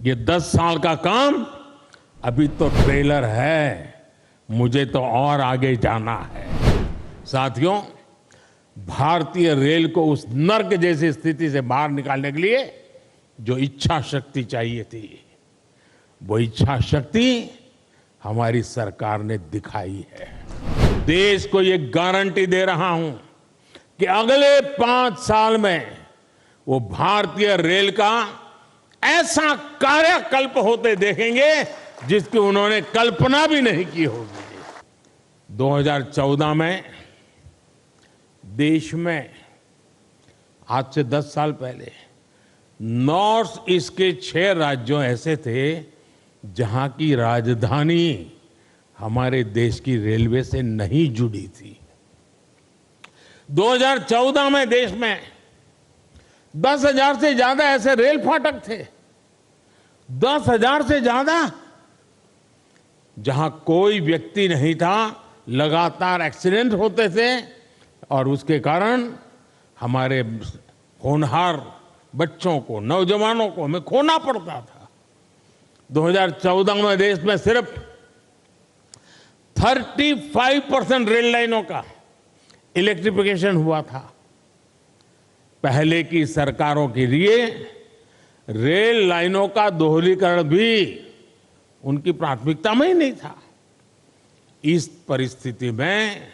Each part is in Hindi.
ये 10 साल का काम अभी तो ट्रेलर है, मुझे तो और आगे जाना है। साथियों, भारतीय रेल को उस नर्क जैसी स्थिति से बाहर निकालने के लिए जो इच्छा शक्ति चाहिए थी, वो इच्छा शक्ति हमारी सरकार ने दिखाई है। देश को ये गारंटी दे रहा हूं कि अगले 5 साल में वो भारतीय रेल का ऐसा कायाकल्प होते देखेंगे जिसकी उन्होंने कल्पना भी नहीं की होगी। 2014 में देश में, आज से 10 साल पहले, नॉर्थ ईस्ट के 6 राज्यों ऐसे थे जहां की राजधानी हमारे देश की रेलवे से नहीं जुड़ी थी। 2014 में देश में 10,000 से ज्यादा ऐसे रेल फाटक थे, 10,000 से ज्यादा, जहां कोई व्यक्ति नहीं था, लगातार एक्सीडेंट होते थे और उसके कारण हमारे होनहार बच्चों को, नौजवानों को हमें खोना पड़ता था। 2014 में देश में सिर्फ 35% रेल लाइनों का इलेक्ट्रिफिकेशन हुआ था। पहले की सरकारों के लिए रेल लाइनों का दोहरीकरण भी उनकी प्राथमिकता में ही नहीं था। इस परिस्थिति में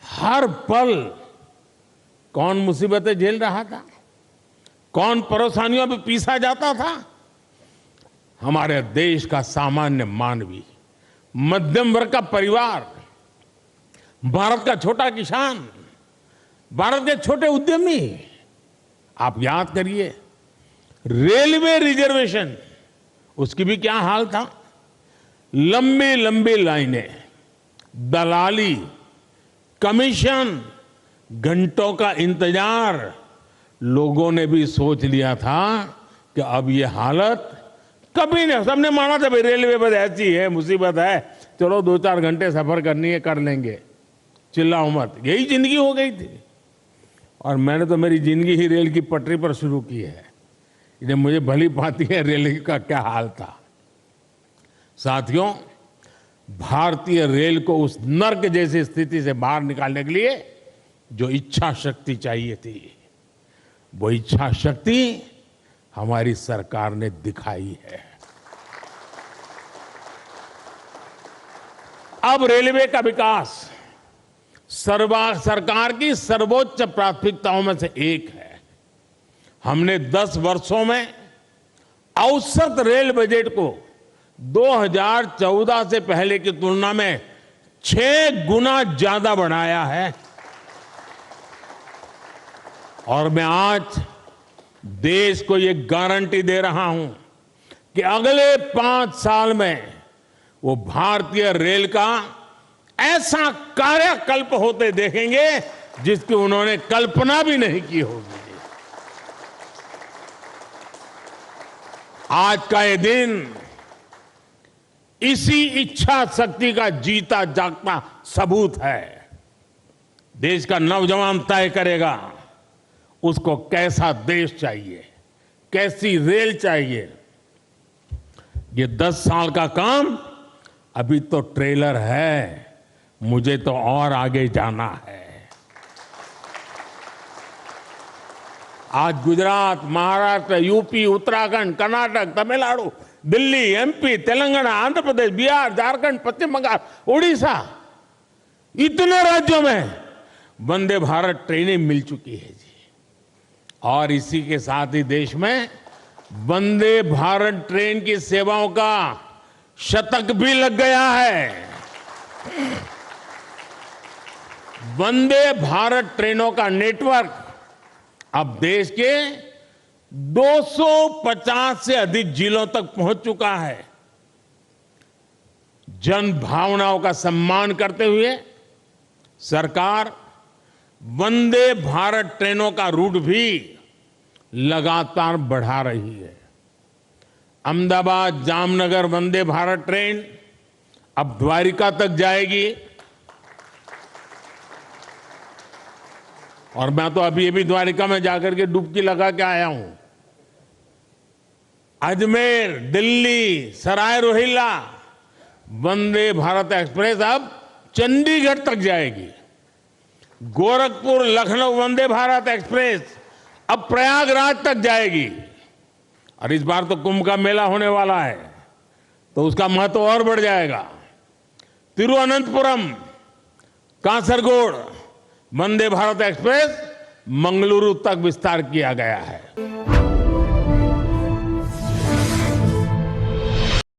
हर पल कौन मुसीबतें झेल रहा था, कौन परेशानियों में पीसा जाता था? हमारे देश का सामान्य मानवी, मध्यम वर्ग का परिवार, भारत का छोटा किसान, भारत के छोटे उद्यमी। आप याद करिए, रेलवे रिजर्वेशन, उसकी भी क्या हाल था। लंबी लंबी लाइनें, दलाली, कमीशन, घंटों का इंतजार। लोगों ने भी सोच लिया था कि अब ये हालत कभी नहीं। सबने माना था भाई रेलवे बस ऐसी है, मुसीबत है, चलो 2-4 घंटे सफर करनी है, कर लेंगे, चिल्लाओ मत। यही जिंदगी हो गई थी। और मैंने तो मेरी जिंदगी ही रेल की पटरी पर शुरू की है, इन्हें मुझे भली भांति है रेल का क्या हाल था। साथियों, भारतीय रेल को उस नर्क जैसी स्थिति से बाहर निकालने के लिए जो इच्छा शक्ति चाहिए थी, वो इच्छा शक्ति हमारी सरकार ने दिखाई है। अब रेलवे का विकास सरकार की सर्वोच्च प्राथमिकताओं में से एक है। हमने 10 वर्षों में औसत रेल बजट को 2014 से पहले की तुलना में 6 गुना ज्यादा बढ़ाया है। और मैं आज देश को ये गारंटी दे रहा हूं कि अगले 5 साल में वो भारतीय रेल का ऐसा कायाकल्प होते देखेंगे जिसकी उन्होंने कल्पना भी नहीं की होगी। आज का ये दिन इसी इच्छा शक्ति का जीता जागता सबूत है। देश का नौजवान तय करेगा उसको कैसा देश चाहिए, कैसी रेल चाहिए। ये 10 साल का काम अभी तो ट्रेलर है, मुझे तो और आगे जाना है। आज गुजरात, महाराष्ट्र, यूपी, उत्तराखंड, कर्नाटक, तमिलनाडु, दिल्ली, एमपी, तेलंगाना, आंध्र प्रदेश, बिहार, झारखंड, पश्चिम बंगाल, उड़ीसा, इतने राज्यों में वंदे भारत ट्रेनें मिल चुकी है जी। और इसी के साथ ही देश में वंदे भारत ट्रेन की सेवाओं का शतक भी लग गया है। वंदे भारत ट्रेनों का नेटवर्क अब देश के 250 से अधिक जिलों तक पहुंच चुका है। जन भावनाओं का सम्मान करते हुए सरकार वंदे भारत ट्रेनों का रूट भी लगातार बढ़ा रही है। अहमदाबाद जामनगर वंदे भारत ट्रेन अब द्वारिका तक जाएगी। और मैं तो अभी द्वारिका में जाकर के डुबकी लगा के आया हूं। अजमेर, दिल्ली, सराय रोहिल्ला वंदे भारत एक्सप्रेस अब चंडीगढ़ तक जाएगी। गोरखपुर लखनऊ वंदे भारत एक्सप्रेस अब प्रयागराज तक जाएगी। और इस बार तो कुंभ का मेला होने वाला है, तो उसका महत्व और बढ़ जाएगा। तिरुवनंतपुरम, कासरगोड वंदे भारत एक्सप्रेस मंगलुरु तक विस्तार किया गया है।